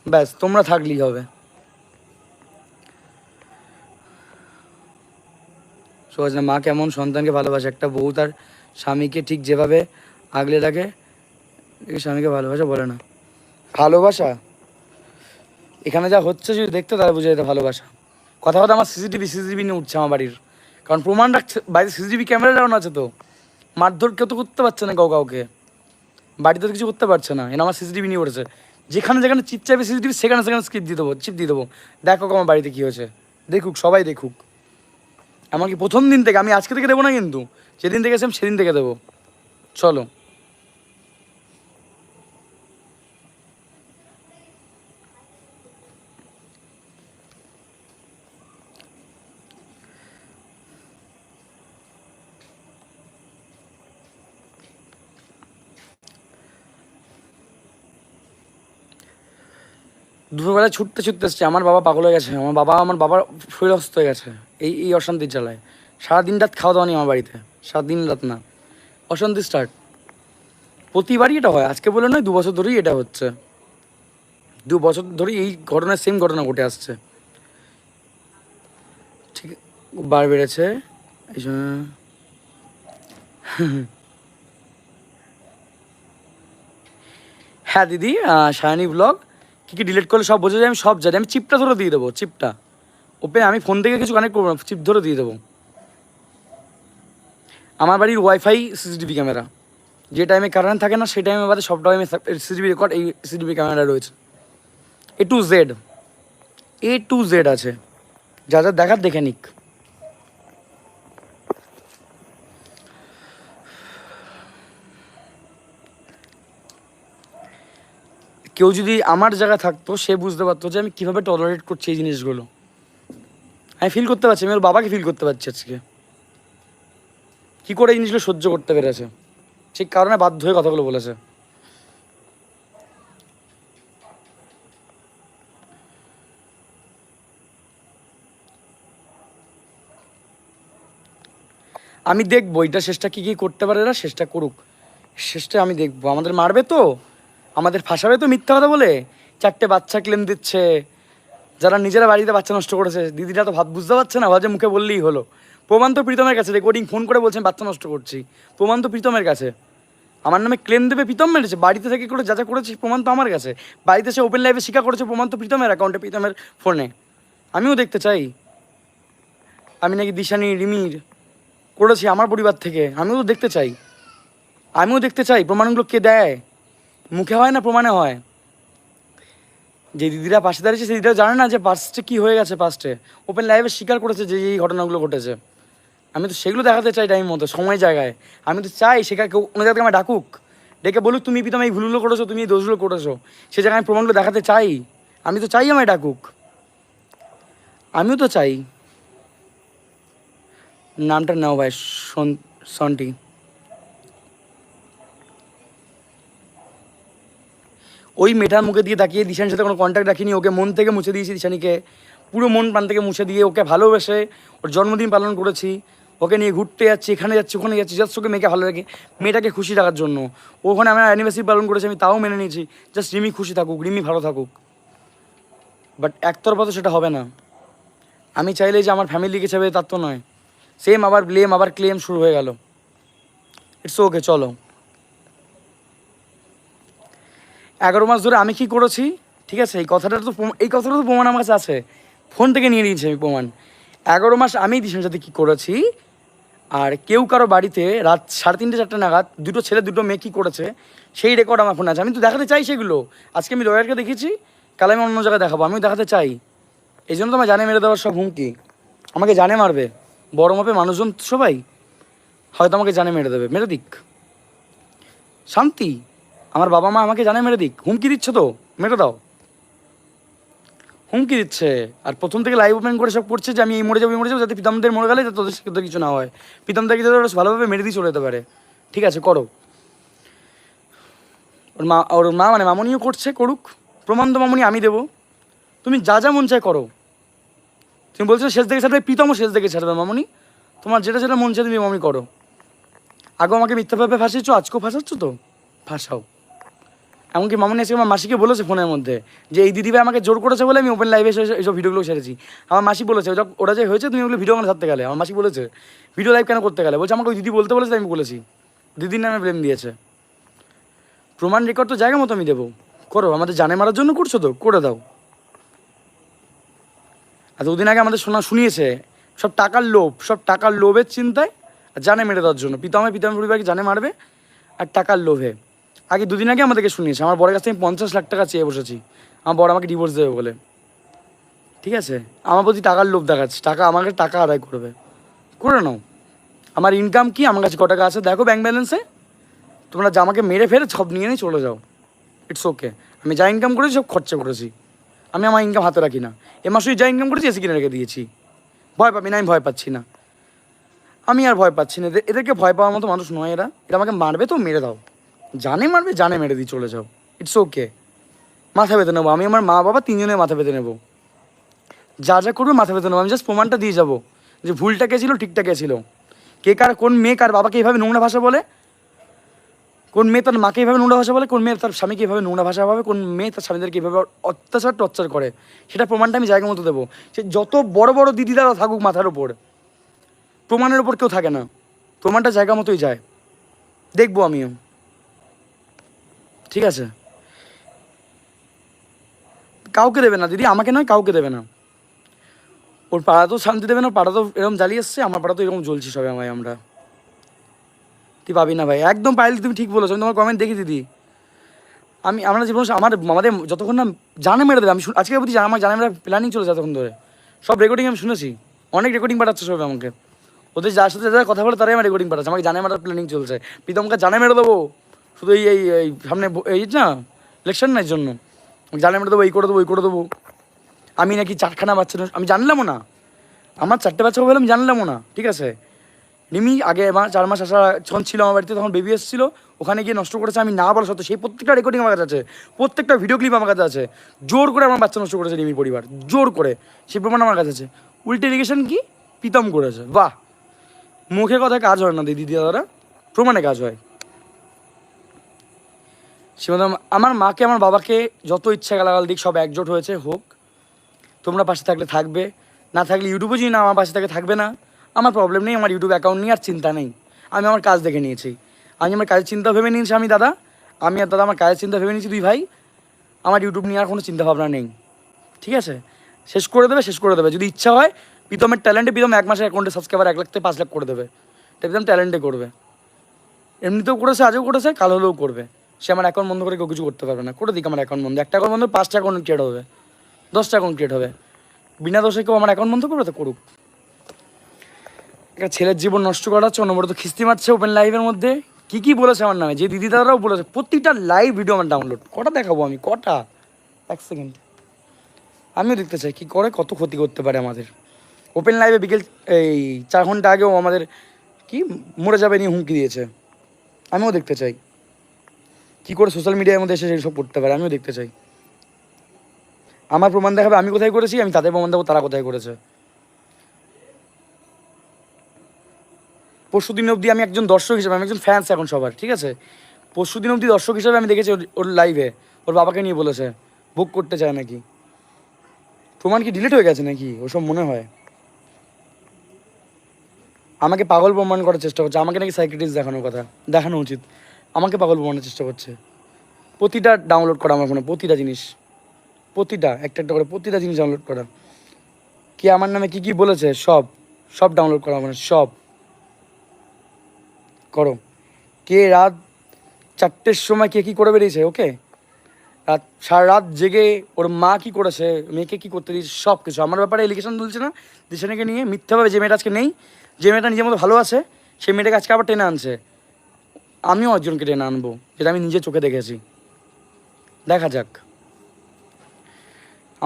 ব্যাস তোমরা থাকলেই হবে। সহজ না, মা কেমন সন্তানকে ভালোবাসে, একটা বউ তার স্বামীকে ঠিক যেভাবে আগলে রাখে, স্বামীকে ভালোবাসা বলে না। ভালোবাসা এখানে যা হচ্ছে যদি দেখতে, তাহলে বুঝে যেতে ভালোবাসা। কথা কথা আমার সিসিটিভি নিয়ে উঠছে আমার বাড়ির, কারণ প্রমাণ রাখছে, বাড়িতে সিসিটিভি ক্যামেরা লাগানো আছে তো, মারধর কেউ তো করতে পারছে না, কাউকে বাড়িতে তো কিছু করতে পারছে না, এনে আমার সিসিটিভি নিয়ে উঠেছে। যেখানে যেখানে চিপ চাইবে সিসিটিভি, সেখানে সেখানে চিপ দিয়ে দেবো, দেখো আমার বাড়িতে কী হয়েছে, দেখুক, সবাই দেখুক। এমনকি প্রথম দিন থেকে, আমি আজকে থেকে দেবো না কিন্তু, যেদিন থেকে এসে সেদিন থেকে দেবো। চলো। দুপুরবেলায় ছুটতে ছুটতে এসছে, আমার বাবা পাগল হয়ে গেছে, আমার বাবার শরীর অসুস্থ হয়ে গেছে এই অশান্তির জ্বালায়। সারাদিন রাত খাওয়া দাওয়া নেই আমার বাড়িতে, সারাদিন রাত না, অশান্তি স্টার্ট। প্রতিবারই এটা হয়, আজকে বলে নয়, 2 বছর ধরেই এটা হচ্ছে, 2 বছর ধরেই এই ঘটনা, সেম ঘটনা ঘটে আসছে। ঠিক, বার বেড়েছে এই সময়। হ্যাঁ দিদি, সায়নী ব্লগ কী কী ডিলিট করলে সব বোঝা যায়, আমি সব জানি, আমি চিপটা ধরে দিয়ে দেবো, চিপটা ওপেন, আমি ফোন থেকে কিছু কানেক্ট করবো না, চিপ ধরে দিয়ে দেবো। আমার বাড়ির ওয়াইফাই সিসিটিভি ক্যামেরা, যে টাইমে কারেন্ট থাকে না সেই টাইমে বাদে সব টাইমে সিসিটিভি রেকর্ড, এই সিসিটিভি ক্যামেরা রয়েছে, A to Z আছে, যা যা দেখার দেখে নিক। কেউ যদি আমার জায়গায় থাকতো সে বুঝতে পারতো যে আমি কীভাবে টলারেট করছি এই জিনিসগুলো। আমি ফিল করতে পারছি, আমি ওর বাবাকে ফিল করতে পারছি আজকে কী করে এই জিনিসগুলো সহ্য করতে পেরেছে, সেই কারণে বাধ্য হয়ে কথাগুলো বলেছে। আমি দেখবো এটা শেষটা কী কী করতে পারে, এরা শেষটা করুক, শেষটা আমি দেখবো। আমাদের মারবে তো, আমাদের ফাঁসাবে তো মিথ্যা কথা বলে, 4টে বাচ্চা ক্লেম দিচ্ছে, যারা নিজেরা বাড়িতে বাচ্চা নষ্ট করেছে। দিদিটা তো ভাব বুঝতে পারছে না, ভাবছে মুখে বললেই হলো। প্রমাণ তো প্রীতমের কাছে, রেকর্ডিং ফোন করে বলছেন বাচ্চা নষ্ট করছি, প্রমাণ তো প্রীতমের কাছে। আমার নামে ক্লেম দেবে প্রীতম মেরেছে, বাড়িতে থেকে করে যা যা করেছি প্রমাণ তো আমার কাছে, বাড়িতে সে ওপেন লাইভে স্বীকার করেছে, প্রমাণ তো প্রীতমের অ্যাকাউন্টে, প্রীতমের ফোনে। আমিও দেখতে চাই আমি নাকি দিশানি রিমির করেছি আমার পরিবার থেকে, আমিও তো দেখতে চাই, আমিও দেখতে চাই প্রমাণগুলো কে দেয়। মুখে হয় না, প্রমাণে হয়। যে দিদিরা পাশে দাঁড়িয়েছে সেই দিদিরা জানে না যে পাস্টে কী হয়ে গেছে, পাস্টে ওপেন লাইভে স্বীকার করেছে যে এই ঘটনাগুলো ঘটেছে। আমি তো সেগুলো দেখাতে চাই টাইম মতো, সময় জায়গায়। আমি তো চাই সেখানে কেউ অন্য জায়গায় আমার ডাকুক, ডেকে বলুক তুমি প্রীতম এই ভুলগুলো করেছো, তুমি এই দোষগুলো করেছো, সে জায়গায় আমি প্রমাণগুলো দেখাতে চাই। আমি তো চাই আমায় ডাকুক, আমিও তো চাই। নামটা নাও ভাই, সন্টি। ওই মেয়েটার মুখে দিয়ে তাকিয়ে দিশানির সাথে কোনো কন্ট্যাক্ট রাখিনি, ওকে মন থেকে মুছে দিয়েছি, দিশানিকে পুরো মন প্রাণ থেকে মুছে দিয়ে ওকে ভালোবেসে ওর জন্মদিন পালন করেছি, ওকে নিয়ে ঘুরতে যাচ্ছি, এখানে যাচ্ছি ওখানে যাচ্ছি, জাস্ট ওকে মেয়েকে ভালো লাগে, মেয়েটাকে খুশি রাখার জন্য। ওখানে আমার অ্যানিভার্সারি পালন করেছি, আমি তাও মেনে নিয়েছি, জাস্ট রিমি খুশি থাকুক, রিমি ভালো থাকুক। বাট একতরফা তো সেটা হবে না। আমি চাইলে যে আমার ফ্যামিলিকে চাইবে তার তো নয়, সেম আবার ব্লেম আবার ক্লেম শুরু হয়ে গেল। ইটস ওকে, চলো। 11 মাস ধরে আমি কী করেছি, ঠিক আছে, এই কথাটা তো প্রমাণ আমার কাছে আছে, ফোন থেকে নিয়ে নিয়েছি আমি প্রমাণ। 11 মাস আমি দিশার সাথে কী করেছি, আর কেউ কারো বাড়িতে রাত 3:30 4টে নাগাদ দুটো ছেলে দুটো মেয়ে কী করেছে সেই রেকর্ড আমার ফোনে আছে। আমি তো দেখাতে চাই সেগুলো, আজকে আমি লয়ারকে দেখেছি, কাল আমি অন্য জায়গায় দেখাবো, আমিও দেখাতে চাই। এই জন্য তো আমার জানে মেরে দেওয়ার সব হুমকি, আমাকে জানে মারবে, বড় মাপে মানুষজন সবাই, হয়তো আমাকে জানে মেরে দেবে, মেরে দিক, শান্তি। আমার বাবা মা আমাকে জানে মেরে দিক, হুমকি দিচ্ছে তো, মেরে দাও, হুমকি দিচ্ছে। আর প্রথম থেকে লাইভ ওপেন করে সব করছে যে আমি এই মরে যাবো যাতে প্রীতমদের মরে গেলে যাতে তোদের সাথে কিছু না হয়, প্রীতমদাকে যাতে ওরা ভালোভাবে মেরে দিয়ে চলে যেতে পারে। ঠিক আছে, করো। ওর মা মানে মামনিও করছে, করুক, প্রমাণ তো মামনি আমি দেবো, তুমি যা যা মন চায় করো। তুমি বলছো শেষ দেখে ছাড়বে, প্রীতমও শেষ দেখে ছাড়বে মামনি, তোমার যেটা যেটা মন চায় তুমি মামনি করো। আগেও আমাকে মিথ্যাভাবে ফাঁসিয়েছো, আজকেও ফাঁসাচ্ছ তো, ফাঁসাও। এমনকি মামনি আজকে আমার মাসিকে বলেছে ফোনের মধ্যে যে এই দিদিভাই আমাকে জোর করেছে বলে আমি ওপেন লাইভে এসে এইসব ভিডিওগুলো ছেড়েছি। আমার মাসি বলেছে ওরা যে হয়েছে তুমি ওগুলো ভিডিও কেন ছাড়তে গেলে, আমার মাসি বলেছে ভিডিও লাইভ কেন করতে গেলে, বলছে আমাকে ওই দিদি বলতে বলেছে আমি বলেছি, দিদির নামে ব্লেম দিয়েছে। প্রমাণ রেকর্ড তো জায়গা মতো আমি দেবো, করো। আমাদের জানে মারার জন্য করছো তো, করে দাও। আর দুদিন আগে আমাদের শুনিয়েছে সব টাকার লোভের চিন্তায় আর জানে মেরে দেওয়ার জন্য, প্রীতমের পরিবারকে জানে মারবে আর টাকার লোভে। আগে দুদিন আগে আমাদেরকে শুনিয়েছে, আমার বড়ের কাছ থেকে 50 লাখ টাকা চেয়ে বসেছি, আমার বড় আমাকে ডিভোর্স দেবে বলে। ঠিক আছে, আমার প্রতি টাকার লোভ দেখাচ্ছে, আমাকে টাকা আদায় করবে, করে নাও। আমার ইনকাম কি, আমার কাছে ক টাকা আছে দেখো ব্যাঙ্ক ব্যালেন্সে, তোমরা যা আমাকে মেরে ফেরে সব নিয়ে নিয়ে চলে যাও, ইটস ওকে। আমি যা ইনকাম করেছি সব খরচা করেছি, আমি আমার ইনকাম হাতে রাখি না। এ মাসেই যা ইনকাম করেছি এসে কিনে রেখে দিয়েছি, ভয় পাবি না, আমি ভয় পাচ্ছি না, আমি আর ভয় পাচ্ছি না। এদেরকে ভয় পাওয়ার মতো মানুষ নয় এরা, আমাকে মারবে তো মেরে দাও, জানে মারবে, জানে মেরে দিই চলে যাও, ইটস ওকে। মাথা পেতে নেবো, আমি আমার মা বাবা তিনজনের মাথা পেতে নেবো, যা যা করবে মাথা পেতে নেবো। আমি জাস্ট প্রমাণটা দিয়ে যাবো যে ভুলটা কে ছিল, ঠিকটা কে ছিল, কে কার, কোন মেয়ে কার বাবাকে এইভাবে নোংরা ভাষা বলে, কোন মেয়ে তার মাকে এইভাবে নোংরা ভাষা বলে, কোন মেয়ে তার স্বামীকে এইভাবে নোংরা ভাষা ভাবে, কোন মেয়ে তার স্বামীদেরকে এইভাবে অত্যাচার টর্চার করে, সেটা প্রমাণটা আমি জায়গা মতো দেবো। সে যত বড় বড় দিদিদারা থাকুক মাথার ওপর, প্রমাণের ওপর কেউ থাকে না, প্রমাণটা জায়গা মতোই যায়, দেখবো আমিও। ঠিক আছে, কাউকে দেবে না দিদি, আমাকে নয় কাউকে দেবে না। ওর পাড়াতেও শান্তি দেবে না, পাড়াতেও এরকম জ্বালিয়ে এসছে, আমার পাড়াতেও এরকম জ্বলছি সবাই আমায়। আমরা তুই পাবি না ভাই, একদম পাইলে তুমি ঠিক বলেছো, আমি তোমার কমেন্ট দেখি দিদি। আমরা জীবন আমাদের যতক্ষণ না জানে মেরে দেবে, আমি আজকে প্রতি আমার জানে মেরা প্ল্যানিং চলেছে এতক্ষণ ধরে, সব রেকর্ডিং আমি শুনেছি, অনেক রেকর্ডিং পাঠাচ্ছে সবাই আমাকে, ওদের যার সাথে যারা কথা বলে তারাই আমার রেকর্ডিং পাঠাচ্ছে, আমাকে জানে মারার প্ল্যানিং চলছে, প্রীতমকে জানে মেরে দেবো, শুধু এই সামনে এই না ইলেকশন না, এর জন্য জানে মেরে দেবো, এই করে দেবো, ওই করে দেবো। আমি নাকি 4খানা বাচ্চা, আমি জানলামও না, আমার 4টে বাচ্চা বলে আমি জানলামও না। ঠিক আছে, রিমি আগে 4 মাস আসা যখন ছিল আমার বাড়িতে, তখন বেবি এসেছিলো, ওখানে গিয়ে নষ্ট করেছে, আমি না বলা সত্ত্বেও সেই প্রত্যেকটা রেকর্ডিং আমার কাছে আছে, প্রত্যেকটা ভিডিও ক্লিপ আমার কাছে আছে, জোর করে আমার বাচ্চা নষ্ট করেছে রিমির পরিবার, জোর করে, সেই প্রমাণ আমার কাছে আছে। উল্টে এলিগেশন কি প্রীতম করেছে, বাহ, মুখে কথা কাজ হয় না দিদি দাদারা, প্রমাণে কাজ হয়। সীমান্ত আমার মাকে আমার বাবাকে যত ইচ্ছা গালাগাল দিক, সব একজোট হয়েছে, হোক, তোমরা পাশে থাকলে থাকবে, না থাকলে ইউটিউবে যদি না আমার পাশে থাকে থাকবে না, আমার প্রবলেম নেই, আমার ইউটিউব অ্যাকাউন্ট নিয়ে আর চিন্তা নেই, আমি আমার কাজ দেখে নিয়েছি, আমি আমার কাজের চিন্তা ভেবে নিয়েছি, আমি দাদা, আমি আর দাদা আমার কাজের চিন্তা ভেবে নিয়েছি, 2 ভাই, আমার ইউটিউব নিয়ে আর কোনো চিন্তা ভাবনা নেই। ঠিক আছে, শেষ করে দেবে, শেষ করে দেবে, যদি ইচ্ছা হয় প্রীতমের ট্যালেন্টে, প্রীতম 1 মাসের অ্যাকাউন্টে সাবস্ক্রাইবার 1 লাখ থেকে 5 লাখ করে দেবে, এটা প্রীতম ট্যালেন্টে করবে, এমনিতেও করেছে, আজও করেছে, কাল হলেও করবে, সে আমার অ্যাকাউন্ট বন্ধ করে কেউ কিছু করতে পারবে না, করে দিক আমার অ্যাকাউন্ট বন্ধ, 1টা অ্যাকাউন্ট বন্ধ, 5টা অ্যাকাউন্ট ক্রিয়েট হবে, 10টা অ্যাকাউন্ট ক্রিয়েট হবে, বিনা দোষে কেউ আমার অ্যাকাউন্ট বন্ধ করবে তো করুক। একটা ছেলের জীবন নষ্ট করাচ্ছে, অনবরত খিস্তি মারছে ওপেন লাইভের মধ্যে, কি বলেছে আমার নামে, যে দিদি দাদারাও বলেছে, প্রতিটা লাইভ ভিডিও আমার ডাউনলোড, কটা দেখাবো আমি, কটা, 1 সেকেন্ড, আমিও দেখতে চাই কী করে, কত ক্ষতি করতে পারে আমাদের। ওপেন লাইভে বিকেল এই 4 ঘন্টা আগেও আমাদের কি মরে যাবে নিয়ে হুমকি দিয়েছে, আমিও দেখতে চাই কী করে সোশ্যাল মিডিয়ার মধ্যে এসে সব করতে পারে, আমিও দেখতে চাই। আমার প্রমাণ দেখাবে আমি কোথায় করেছি, আমি তাদের প্রমাণ দেবো তারা কোথায় করেছে। পরশুদিন অবধি আমি একজন দর্শক হিসেবে, আমি একজন ফ্যান্স এখন সবার, ঠিক আছে, পরশুদিন অবধি দর্শক হিসেবে আমি দেখেছি ওর লাইভে ওর বাবাকে নিয়ে বলেছে ভোগ করতে চায় নাকি, প্রমাণ কি ডিলিট হয়ে গেছে নাকি, ওসব মনে হয়। আমাকে পাগল প্রমাণ করার চেষ্টা করছে, আমাকে নাকি সাইকিয়াট্রিস্ট দেখানো উচিত, আমাকে পাগল প্রমাণের চেষ্টা করছে। প্রতিটা ডাউনলোড করা আমার ফোনে, প্রতিটা জিনিস, প্রতিটা একটা করে প্রতিটা জিনিস ডাউনলোড করা, কে আমার নামে কী বলেছে সব ডাউনলোড করা আমার, সব করো। কে রাত 4টের সময় কে কী করে বেরিয়েছে, ওকে, সারা রাত জেগে ওর মা কী করেছে, মেয়েকে কী করতে দিয়েছে, সব কিছু আমার ব্যাপারে এলিগেশন তুলছে না, দিশানিকে নিয়ে মিথ্যাভাবে, যে মেয়েটা আজকে নেই, যে মেয়েটা নিজের মতো ভালো আছে, সেই মেয়েটাকে আজকে আবার টেনে আনছে, আমিও একজনকে টেনে আনবো, যেটা আমি নিজে চোখে দেখেছি। দেখা যাক,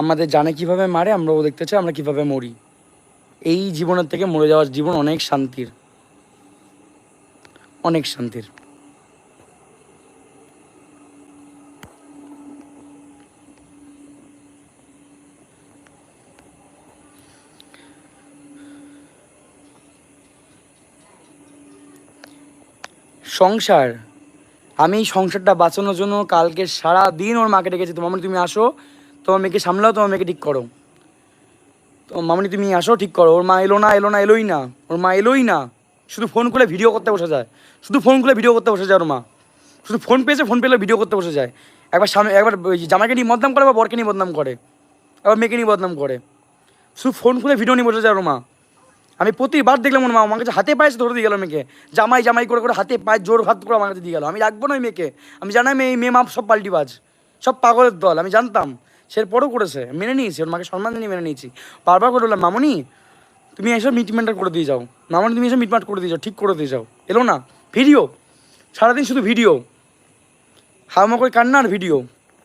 আমাদের জানে কীভাবে মারে, আমরাও দেখতে চাই আমরা কীভাবে মরি। এই জীবনের থেকে মরে যাওয়ার জীবন অনেক শান্তির, অনেক শান্তির। সংসার, আমি এই সংসারটা বাঁচানোর জন্য কালকে সারা দিন ওর মাকে ডেকেছি, তো মামনি তুমি আসো, তোমার মেয়েকে সামলাও, তোমার মেয়েকে ঠিক করো, তো মামনি তুমি আসো ঠিক করো। ওর মা এলোই না, ওর মা এলোই না, শুধু ফোন খুলে ভিডিও করতে বসে যায়, শুধু ফোন খুলে ভিডিও করতে বসে যায় ওর মা, শুধু ফোন পেয়েছে, ফোন পেলে ভিডিও করতে বসে যায়, একবার সামনে একবার জামাইকে নিয়ে বদনাম করে বা বরকে নিয়ে বদনাম করে, আবার মেয়েকে নিয়ে বদনাম করে, শুধু ফোন খুলে ভিডিও নিয়ে বসে যায় ওর মা। আমি প্রতিবার দেখলাম ওর মা আমার কাছে হাতে পায়ে ধরে দিয়ে গেল মেয়েকে, জামাই করে হাতে পায়ে জোর হাত করে আমার কাছে দিয়ে গেল। আমি রাখবো না ওই মেয়েকে, আমি জানাই মেয়ে মা সব পাল্টিবাজ, সব পাগলের দল, আমি জানতাম, সেরপরও করেছে, মেনে নিয়েছি, ওর মাকে সম্মান দিয়ে মেনে নিয়েছি। বারবার করে বললাম মামনি তুমি এসব মিটমেন্টটা করে দিয়ে যাও, মামনি তুমি এসব মিটমাট করে দিয়ে যাও, ঠিক করে দিয়ে যাও, এলো না ভিডিও, সারাদিন শুধু ভিডিও, হাওমা করে কান্না আর ভিডিও,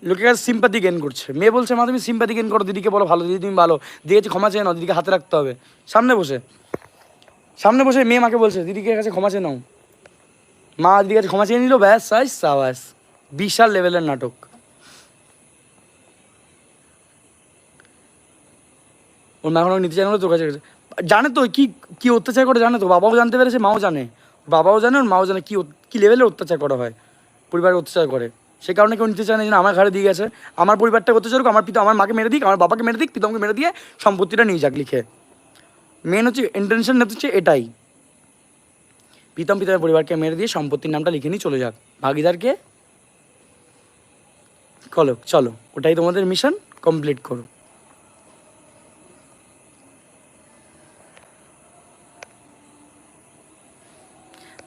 লোকের কাছে সিম্পাথি গেন করছে। মেয়ে বলছে মা তুমি সিম্পাথি গেন করো, দিদিকে বলো ভালো, দিদি তুমি ভালো, দিয়েছি ক্ষমা চেয়ে নাও, দিদিকে হাতে রাখতে হবে, সামনে বসে মেয়ে মাকে বলছে দিদিকে কাছে ক্ষমা চেয়ে নাও, মা দিদির কাছে ক্ষমা চেয়ে নিল, ব্যাস সাবাস, বিশাল লেভেলের নাটক। ওর মা এখন নিতে চায় না বলে তোর কাছে গেছে। জানে তো কি কী অত্যাচার করে, জানে তো, বাবাও জানতে পেরেছে, মাও জানে, বাবাও জানে, ওর মাও জানে কী লেভেলে অত্যাচার করা হয়, পরিবারে অত্যাচার করে। সে কারণে কেউ নিতে চায় না, যেন আমার ঘাড়ে দিয়ে গেছে, আমার পরিবারটা অত্যাচার হোক, আমার মাকে মেরে দিক, আমার বাবাকে মেরে দিক, পিতামকে মেরে দিয়ে সম্পত্তিটা নিয়ে যাক লিখে। মেন হচ্ছে ইন্টেনশন হচ্ছে এটাই, পিতামের পরিবারকে মেরে দিয়ে সম্পত্তির নামটা লিখে নিয়ে চলে যাক, ভাগিদারকে চলো ওটাই তোমাদের মিশন, কমপ্লিট করো।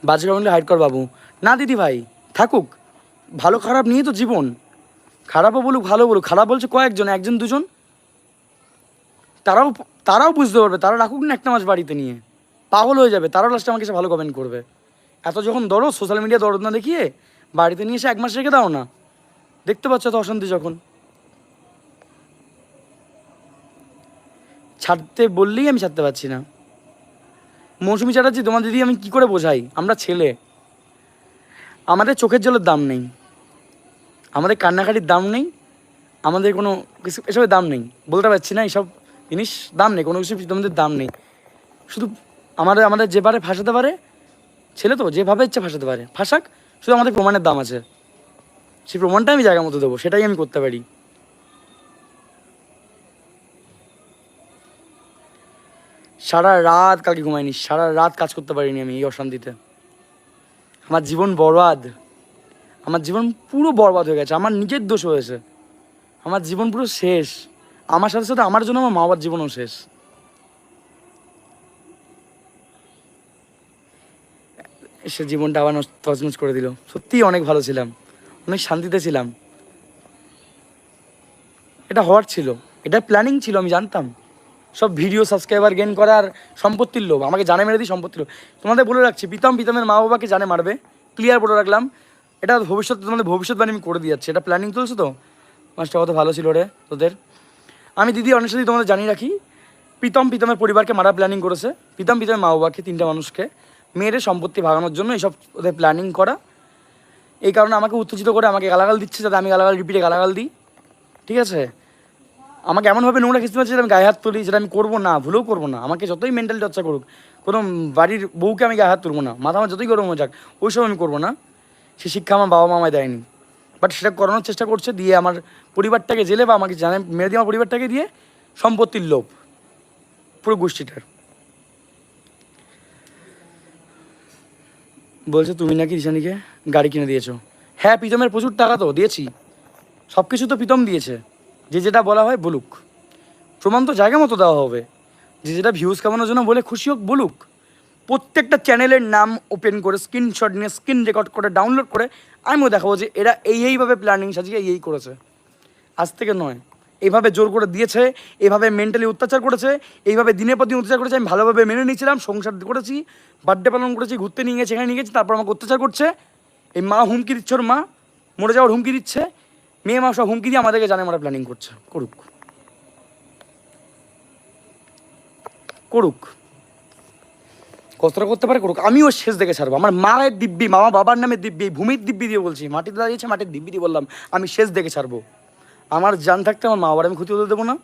বাজে কমেন্টে হাইড কর বাবু। না দিদি ভাই, থাকুক, ভালো খারাপ নিয়ে তো জীবন, খারাপও বলুক ভালো বলুক, খারাপ বলছে কয়েকজন, একজন দুজন, তারাও বুঝতে পারবে, তারা রাখুক না একটা মাস বাড়িতে নিয়ে, পাগল হয়ে যাবে, তারাও লাস্টে আমাকে এসে ভালো কমেন্ট করবে। এত যখন দরদ, সোশ্যাল মিডিয়া দরদ না দেখিয়ে বাড়িতে নিয়ে এসে 1 মাস রেখে দাও না, দেখতে পাচ্ছ তো অশান্তি যখন। ছাড়তে বললেই আমি ছাড়তে পারছি না। মৌসুমি চ্যাটার্জি, তোমার দিদি আমি কি করে বোঝাই, আমরা ছেলে, আমাদের চোখের জলের দাম নেই, আমাদের কান্নাকাটির দাম নেই, আমাদের কোনো কিছু এসবের দাম নেই, বলতে পারছি না, এইসব জিনিস দাম নেই, কোনো কিছু তোমাদের দাম নেই। শুধু আমাদের যে পারে ফাঁসাতে পারে, ছেলে তো যেভাবে ইচ্ছে ফাঁসাতে পারে, ফাঁসাক, শুধু আমাদের প্রমাণের দাম আছে, সেই প্রমাণটা আমি জায়গা মতো দেবো, সেটাই আমি করতে পারি। সারা রাত কালকে ঘুমাইনি, সারা রাত কাজ করতে পারিনি আমি এই অশান্তিতে। আমার জীবন বরবাদ, আমার জীবন পুরো বরবাদ হয়ে গেছে, আমার নিজের দোষ হয়েছে, আমার জীবন পুরো শেষ, আমার সাথে সাথে আমার জন্য আমার মা বাবার জীবনও শেষ। সে জীবনটা আবার তছনছ করে দিল। সত্যিই অনেক ভালো ছিলাম, অনেক শান্তিতে ছিলাম, এটা হওয়ার ছিল, এটা প্ল্যানিং ছিল, আমি জানতাম। সব ভিডিও সাবস্ক্রাইবার গেইন করার, সম্পত্তির লোভ, আমাকে জানে মেরে দিই সম্পত্তির লোভ। তোমাদের বলে রাখছি, পিতামের মা বাবাকে জানে মারবে, ক্লিয়ার বলে রাখলাম, এটা ভবিষ্যতে তোমাদের ভবিষ্যৎবাণী আমি করে দিয়ে যাচ্ছি, এটা প্ল্যানিং চলছে তো। মাসটা কত ভালো ছিল রে তোদের। আমি দিদি অনেক সাথে তোমাদের জানিয়ে রাখি, পিতামের পরিবারকে মারা প্ল্যানিং করেছে, পিতামের মা বাবাকে, 3টে মানুষকে মেয়েরে সম্পত্তি ভাগানোর জন্য এইসব ওদের প্ল্যানিং করা। এই কারণে আমাকে উত্তেজিত করে আমাকে গালাগাল দিচ্ছে, যাতে আমি গালাগাল রিপিটে গালাগাল দিই, ঠিক আছে। আমাকে এমনভাবে নোংরা খিস্তি পাচ্ছে যে আমি গায়ে হাত তুলি, যেটা আমি করবো না, ভুলেও করবো না। আমাকে যতই মেন্টালি টর্চার করুক, কোনো বাড়ির বউকে আমি গায়ে হাত তুলবো না, মাথা আমার যতই গরম হয়ে যাক, ওইসব আমি করবো না। সে শিক্ষা আমার বাবা মা আমায় দেয়নি, বাট সেটা করানোর চেষ্টা করছে, দিয়ে আমার পরিবারটাকে জেলে, বা আমাকে জানে মেরে দিয়ে আমার পরিবারটাকে দিয়ে সম্পত্তির লোভ পুরো গোষ্ঠীটার। বলছে তুমি নাকি রিশানিকে গাড়ি কিনে দিয়েছো। হ্যাঁ, প্রীতমের প্রচুর টাকা তো দিয়েছি, সব কিছু তো প্রীতম দিয়েছে, যে যেটা বলা হয় বলুক, প্রমাণ তো জায়গা মতো দেওয়া হবে, যে যেটা ভিউজ কামানোর জন্য বলে খুশি হোক বলুক। প্রত্যেকটা চ্যানেলের নাম ওপেন করে স্ক্রিনশট নিয়ে, স্ক্রিন রেকর্ড করে, ডাউনলোড করে আমিও দেখাবো যে এরা এইভাবে প্ল্যানিং সাজিয়ে এই করেছে, আজ থেকে নয়, এইভাবে জোর করে দিয়েছে, এইভাবে মেন্টালি অত্যাচার করেছে, এইভাবে দিনের পর দিন অত্যাচার করেছে। আমি ভালোভাবে মেনে নিয়েছিলাম, সংসার করেছি, বার্থডে পালন করেছি, ঘুরতে নিয়ে গেছি, এখানে নিয়ে গেছি, তারপর আমাকে অত্যাচার করছে। এই মা হুমকি দিচ্ছে, ওর মা মরে যাওয়ার হুমকি দিচ্ছে, মেয়ে মা সব হুমকি দিয়ে আমাদেরকে জানে মারা প্ল্যানিং করছে, করুক করুক, কতটা করতে পারে করুক, আমিও শেষ দেখে ছাড়বো। আমার মায়ের দিব্যি, মামা বাবার নামে দিব্যি, ভূমির দিব্যি দিয়ে বলছি, মাটিতে দাঁড়িয়েছে, মাটির দিব্যি দিয়ে বললাম, আমি শেষ দেখে ছাড়বো। আমার জান থাকতে আমার মা বাবার আমি ক্ষতি হতে দেবো না,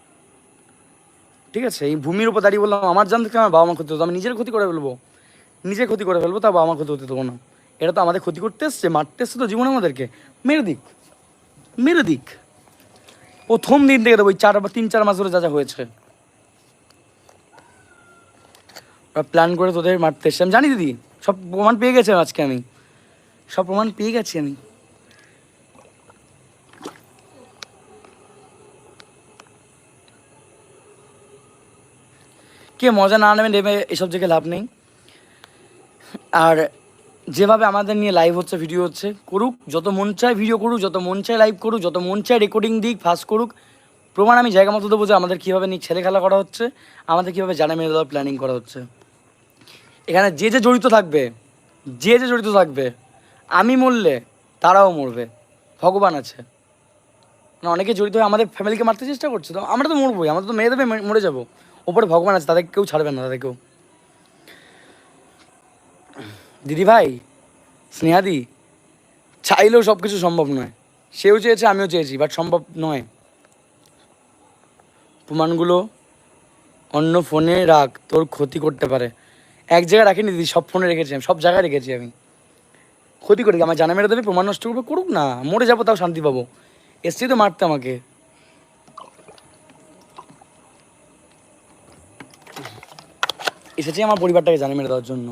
ঠিক আছে। এই ভূমির উপর দাঁড়িয়ে বললাম, আমার জান থাকতে আমার বাবা মা ক্ষতি হতো, আমি নিজের ক্ষতি করে ফেলবো, নিজের ক্ষতি করে ফেলবো, তা বাবা মা ক্ষতি হতে দেবো না। এটা তো আমাদের ক্ষতি করতে এসছে, মারতে এসছে তো জীবনে আমাদেরকে, মেরে দিক, মেরে দিক, প্রথম দিন থেকে দেবো, ওই 3-4 মাস ধরে যা যা হয়েছে প্ল্যান করে তোদের মারতে এসছে, আমি জানি দিদি, সব প্রমাণ পেয়ে গেছে আজকে, আমি সব প্রমাণ পেয়ে গেছি আমি। কে মজা না নেবে নেবে, এসব জায়গায় লাভ নেই। আর যেভাবে আমাদের নিয়ে লাইভ হচ্ছে, ভিডিও হচ্ছে, করুক, যত মন চায় ভিডিও করুক, যত মন চায় লাইভ করুক, যত মন চায় রেকর্ডিং দিক, ফাঁস করুক, প্রমাণ আমি জায়গা মতো দেবো যে আমাদের কীভাবে নিয়ে ছেলে খেলা করা হচ্ছে, আমাদের কীভাবে জানা মেরে দেওয়ার প্ল্যানিং করা হচ্ছে। এখানে যে যে জড়িত থাকবে, যে যে জড়িত থাকবে, আমি মরলে তারাও মরবে, ভগবান আছে না, অনেকে জড়িত হয়ে আমাদের ফ্যামিলিকে মারতে চেষ্টা করছে, তো আমরা তো মরবোই, আমরা তো মেরে দেবে, মরে যাবো, ওপরে ভগবান আছে, তাদের কেউ ছাড়বে না, তাদের কেউ। দিদি ভাই, স্নেহাদি, চাইলেও সব কিছু সম্ভব নয়, সেও চেয়েছে, আমিও চেয়েছি, বাট সম্ভব নয়। প্রমাণগুলো অন্য ফোনে রাখ, তোর ক্ষতি করতে পারে। এক জায়গায় রাখিনি দিদি, সব ফোনে রেখেছি আমি, সব জায়গায় রেখেছি আমি। ক্ষতি করে কি আমার জানা মেরে দেবে, প্রমাণ নষ্ট করবে, করুক না, মরে যাবো তাও শান্তি পাবো। এসছি তো মারতে আমাকে। এসেছি আমার পরিবারটাকে জানা মেরে দেওয়ার জন্য,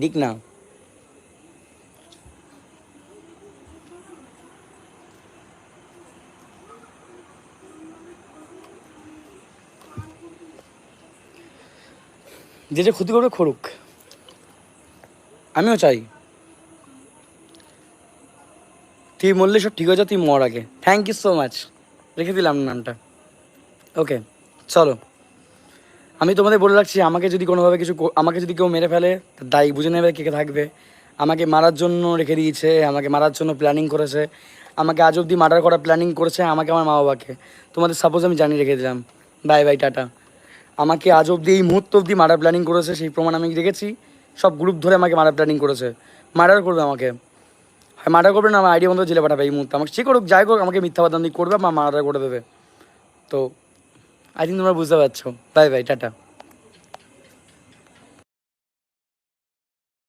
দিক না। যে যে ক্ষতি করবে করুক, আমিও চাই। তুই মরলে সব ঠিক হয়ে যা, তুই মর আগে। থ্যাংক ইউ সো মাচ, রেখে দিলাম নামটা। ওকে চলো, আমি তোমাদের বলে রাখছি, আমাকে যদি কোনোভাবে কিছু আমাকে যদি কেউ মেরে ফেলে, দায়ী বুঝে নেবে কে কে থাকবে। আমাকে মারার জন্য রেখে দিয়েছে, আমাকে মারার জন্য প্ল্যানিং করেছে, আমাকে আজ অবধি মার্ডার করার প্ল্যানিং করেছে, আমাকে আমার মা বাবাকে। তোমাদের সাপোজ আমি জানিয়ে রেখে দিলাম, বাই বাই টাটা। আমাকে আজ অবধি এই মুহূর্ত অবধি মার্ডার প্ল্যানিং করেছে, সেই প্রমাণ আমি রেখেছি। সব গ্রুপ ধরে আমাকে মার্ডার প্ল্যানিং করেছে, মার্ডার করবে আমাকে। হয় মার্ডার করবে না, আমার আইডিয়া বন্ধ জেলে পাঠাবে এই মুহূর্তে। আমাকে সে করুক, যাই করুক, আমাকে মিথ্যা বাদান্তি করবে বা মার্ডার করে দেবে। তো আই থিঙ্ক তোমরা বুঝতে পারছো। Bye bye tata.